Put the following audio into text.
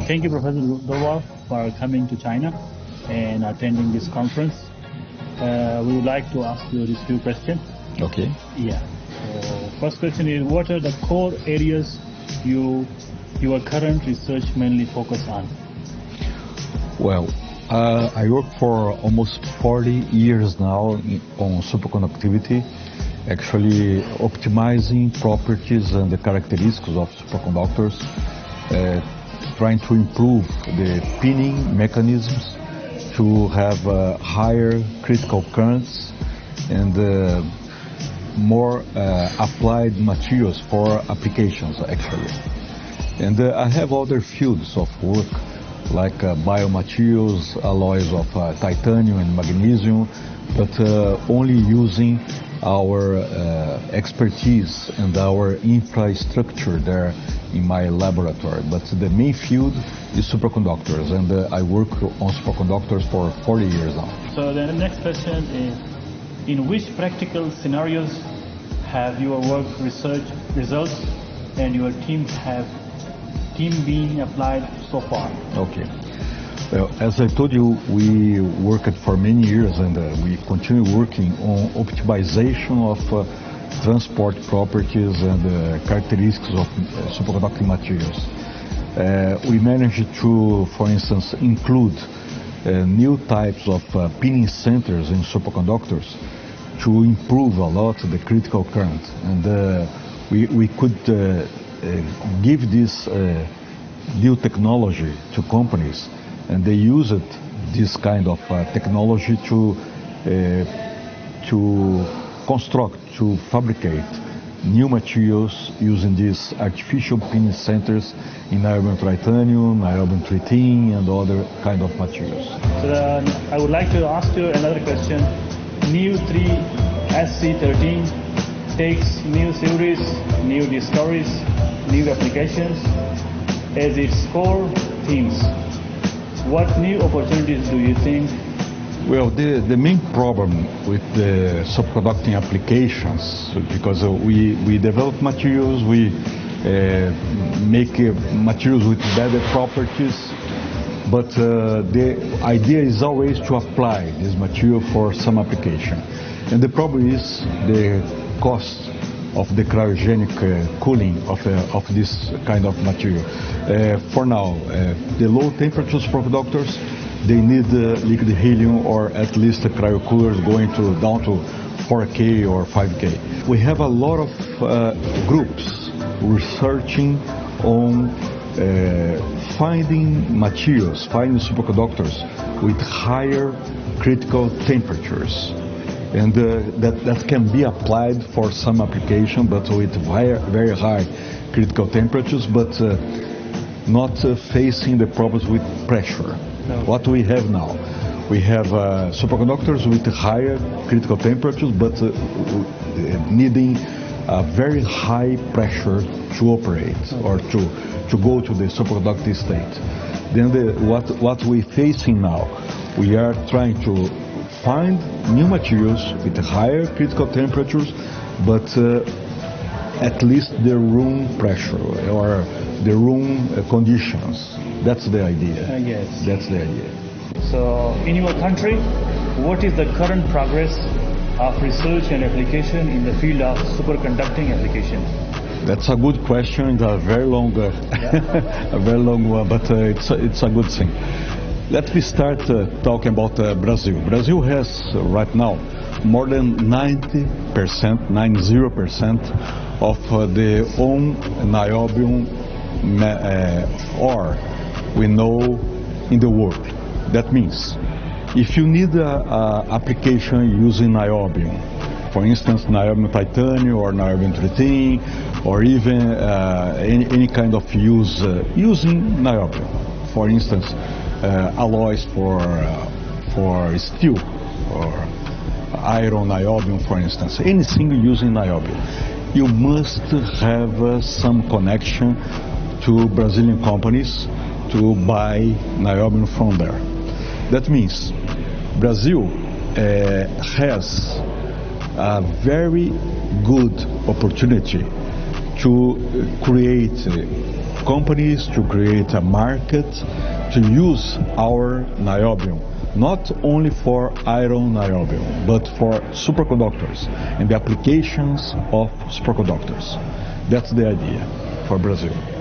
Thank you, Professor Durval, for coming to China and attending this conference. We would like to ask you these few questions. Okay. Yeah. So first question is, what are the core areas your current research mainly focus on? Well, I work for almost 40 years now on superconductivity, actually optimizing properties and the characteristics of superconductors, trying to improve the pinning mechanisms to have higher critical currents and more applied materials for applications actually. And I have other fields of work like biomaterials, alloys of titanium and magnesium, but only using our expertise and our infrastructure there in my laboratory. But the main field is superconductors, and I work on superconductors for 40 years now. So the next question is, in which practical scenarios have your work research results and your team been applied so far? Okay. Well, as I told you, we worked for many years and we continue working on optimization of transport properties and characteristics of superconducting materials. We managed to, for instance, include new types of pinning centers in superconductors to improve a lot the critical current. And we could give this new technology to companies, and they use this kind of technology to construct, to fabricate new materials using these artificial pinning centers in niobium-titanium, niobium-13, and other kind of materials. So I would like to ask you another question. Neo3SC13 takes new theories, new discoveries, new applications as its core themes. What new opportunities do you think? Well, the main problem with the superconducting applications, because we develop materials, we make materials with better properties, but the idea is always to apply this material for some application. And the problem is the cost of the cryogenic cooling of this kind of material. For now, the low temperature superconductors, they need liquid helium or at least cryocoolers going down to 4K or 5K. We have a lot of groups researching on finding materials, finding superconductors with higher critical temperatures. And that can be applied for some application, but with very high critical temperatures, but not facing the problems with pressure. No. What we have now, we have superconductors with higher critical temperatures, but needing a very high pressure to operate or to go to the superconducting state. Then what we're facing now, we are trying to find new materials with higher critical temperatures, but at least the room pressure or the room conditions. That's the idea. Yes. That's the idea. So, in your country, what is the current progress of research and application in the field of superconducting applications? That's a good question. It's a very long, a very long one, but it's a good thing. Let me start talking about Brazil. Brazil has right now more than 90% of the own niobium ore we know in the world. That means if you need an application using niobium, for instance niobium-titanium or niobium-13, or even any kind of use using niobium, for instance alloys for steel or iron niobium, for instance, anything using niobium, you must have some connection to Brazilian companies to buy niobium from there. That means Brazil has a very good opportunity to create companies to create a market to use our niobium, not only for iron niobium, but for superconductors and the applications of superconductors. That's the idea for Brazil.